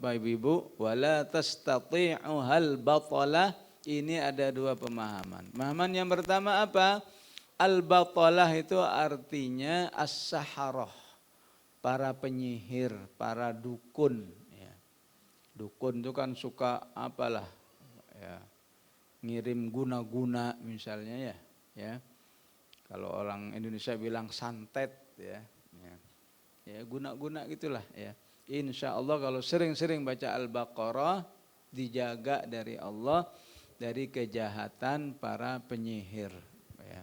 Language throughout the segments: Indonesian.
Bapak Ibu, wala tastati'uhal batalah. Ini ada dua pemahaman. Pemahaman yang pertama apa? Al-batalah itu artinya as-saharah, para penyihir, para dukun. Ya. Dukun itu kan suka apalah, ya, ngirim guna-guna misalnya ya. Ya. Kalau orang Indonesia bilang santet ya. Ya, ya guna-guna gitulah ya. Insya Allah kalau sering-sering baca Al-Baqarah dijaga dari Allah dari kejahatan para penyihir. Ya.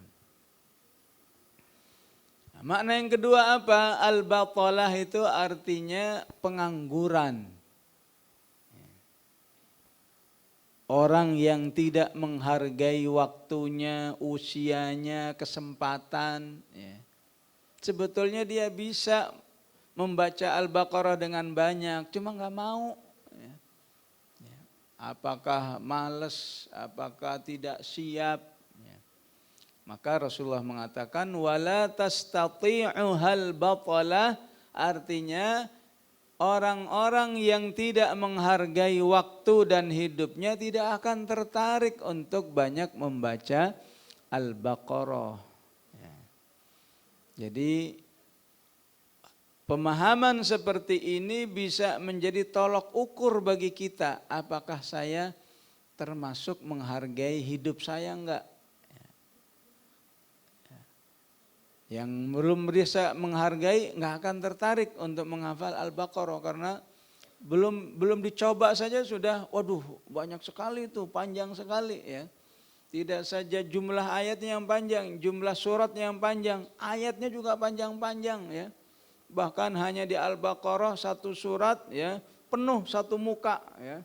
Nah, makna yang kedua apa? Al-batalah itu artinya pengangguran. Orang yang tidak menghargai waktunya, usianya, kesempatan. Ya. Sebetulnya dia bisa membaca Al-Baqarah dengan banyak, cuma nggak mau. Apakah malas, apakah tidak siap. Ya. Maka Rasulullah mengatakan wala tastati'uhal batalah, artinya orang-orang yang tidak menghargai waktu dan hidupnya tidak akan tertarik untuk banyak membaca Al-Baqarah. Ya. Jadi pemahaman seperti ini bisa menjadi tolok ukur bagi kita. Apakah saya termasuk menghargai hidup saya enggak? Yang belum bisa menghargai enggak akan tertarik untuk menghafal Al-Baqarah karena belum dicoba saja sudah waduh banyak sekali itu, panjang sekali ya. Tidak saja jumlah ayatnya yang panjang, jumlah suratnya yang panjang, ayatnya juga panjang-panjang ya. Bahkan hanya di Al-Baqarah satu surat ya penuh satu muka ya.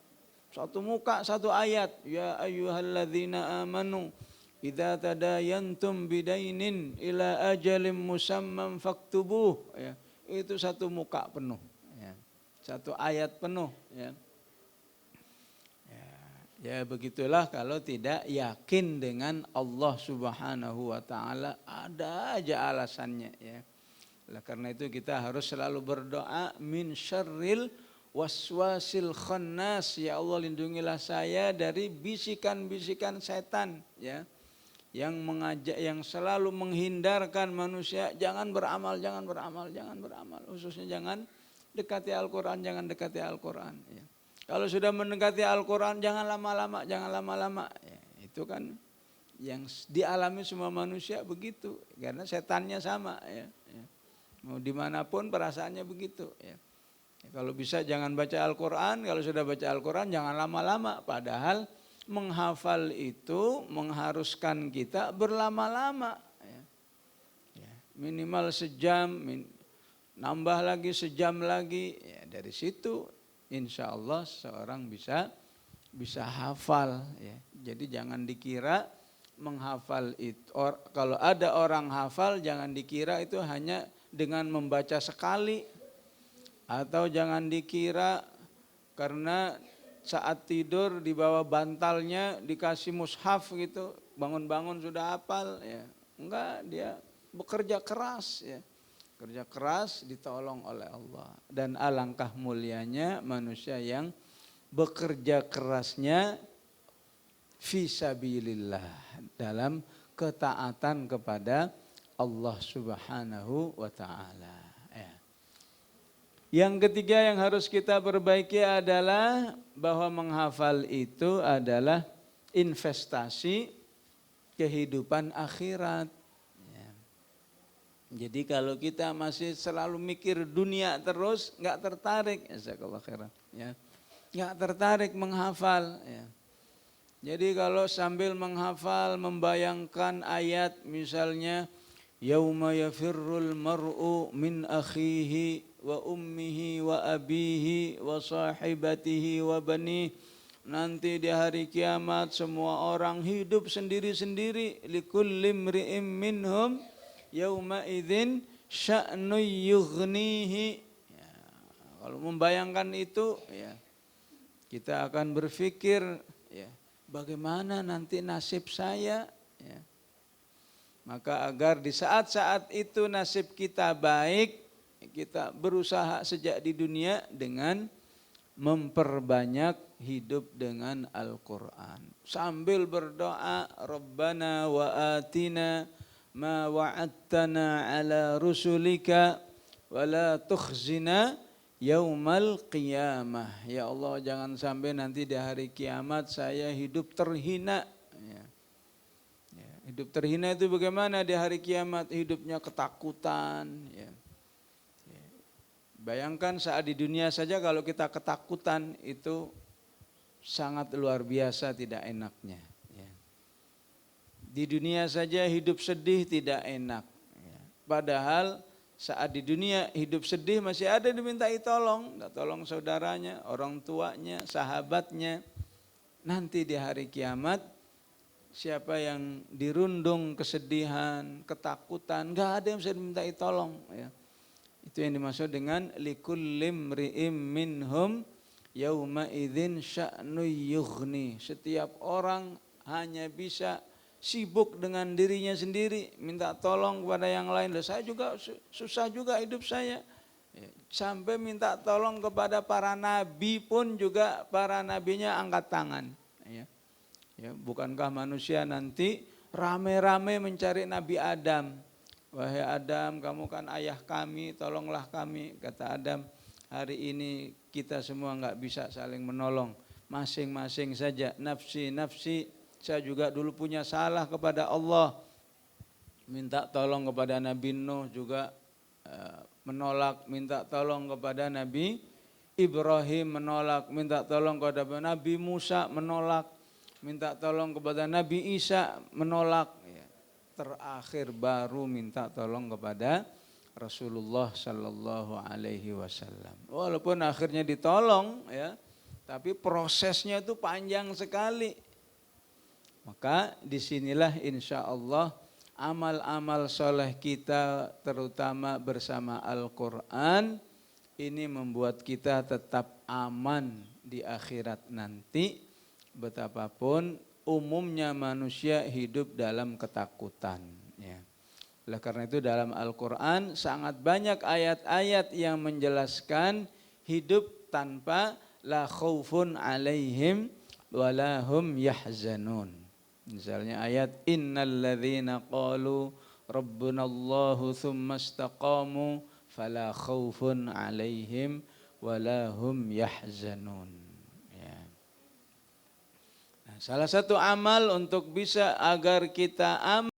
Satu muka satu ayat. Ya ayyuhalladzina amanu idza tadayantum bidainin ila ajalin musamman faktubuh ya. Itu satu muka penuh ya. Satu ayat penuh ya. Ya begitulah kalau tidak yakin dengan Allah Subhanahu wa taala, ada aja alasannya ya. Karena itu kita harus selalu berdoa min syarril waswasil khannas, ya Allah lindungilah saya dari bisikan-bisikan setan ya, yang mengajak, yang selalu menghindarkan manusia jangan beramal, jangan beramal, jangan beramal, khususnya jangan dekati Al-Quran, jangan dekati Al-Quran ya. Kalau sudah mendekati Al-Quran jangan lama-lama, jangan lama-lama ya. Itu kan yang dialami semua manusia begitu karena setannya sama ya. Mau dimanapun perasaannya begitu ya. Kalau bisa jangan baca Al-Quran, kalau sudah baca Al-Quran jangan lama-lama. Padahal menghafal itu mengharuskan kita berlama-lama ya. Minimal sejam, nambah lagi sejam lagi ya. Dari situ insya Allah seorang bisa hafal ya. Jadi jangan dikira menghafal itu, kalau ada orang hafal jangan dikira itu hanya dengan membaca sekali, atau jangan dikira karena saat tidur di bawah bantalnya dikasih mushaf gitu, bangun-bangun sudah hafal ya. Enggak, dia bekerja keras ya. Kerja keras ditolong oleh Allah. Dan alangkah mulianya manusia yang bekerja kerasnya fisabilillah, dalam ketaatan kepada Allah Subhanahu wa ta'ala ya. Yang ketiga yang harus kita perbaiki adalah bahwa menghafal itu adalah investasi kehidupan akhirat ya. Jadi kalau kita masih selalu mikir dunia terus nggak tertarik ya, nggak tertarik menghafal ya. Jadi kalau sambil menghafal membayangkan ayat misalnya yauma yafirrul mar'u min akhihi wa ummihi wa abihi wa sahibatihi wa banihi, nanti di hari kiamat semua orang hidup sendiri-sendiri, likulli imri'im minhum yauma idzin sya'nu yughnihi ya. Kalau membayangkan itu ya kita akan berpikir ya, bagaimana nanti nasib saya ya. Maka agar di saat-saat itu nasib kita baik, kita berusaha sejak di dunia dengan memperbanyak hidup dengan Al-Quran. Sambil berdoa, Rabbana wa atina ma wa'adtana ala rusulika wa la tukhzina yaumal qiyamah. Ya Allah, jangan sampai nanti di hari kiamat saya hidup terhina. Ya. Hidup terhina itu bagaimana di hari kiamat? Hidupnya ketakutan. Ya. Bayangkan saat di dunia saja kalau kita ketakutan itu sangat luar biasa tidak enaknya. Ya. Di dunia saja hidup sedih tidak enak. Ya. Padahal saat di dunia hidup sedih masih ada dimintai tolong. Tolong saudaranya, orang tuanya, sahabatnya. Nanti di hari kiamat siapa yang dirundung kesedihan, ketakutan, gak ada yang bisa dimintai tolong. Ya. Itu yang dimaksud dengan likullim ri'im minhum yauma idzin sya'nu yughni. Setiap orang hanya bisa sibuk dengan dirinya sendiri, minta tolong kepada yang lain. Saya juga susah juga hidup saya. Sampai minta tolong kepada para nabi pun juga para nabinya angkat tangan. Ya, bukankah manusia nanti rame-rame mencari Nabi Adam? Wahai Adam, kamu kan ayah kami, tolonglah kami. Kata Adam, hari ini kita semua enggak bisa saling menolong. Masing-masing saja, nafsi, nafsi. Saya juga dulu punya salah kepada Allah. Minta tolong kepada Nabi Nuh juga menolak. Minta tolong kepada Nabi Ibrahim menolak. Minta tolong kepada Nabi Musa menolak. Minta tolong kepada Nabi Isa menolak. Terakhir baru minta tolong kepada Rasulullah Sallallahu Alaihi Wasallam. Walaupun akhirnya ditolong, ya, tapi prosesnya itu panjang sekali. Maka disinilah insya Allah amal-amal soleh kita, terutama bersama Al-Quran, ini membuat kita tetap aman di akhirat nanti, betapapun umumnya manusia hidup dalam ketakutan. Ya. Oleh karena itu dalam Al-Quran sangat banyak ayat-ayat yang menjelaskan hidup tanpa la khaufun alaihim walahum yahzanun. Misalnya ayat innal ladzina qalu rabbunallahu tsumma istaqamu fala khaufun alaihim walahum yahzanun. Salah satu amal untuk bisa agar kita aman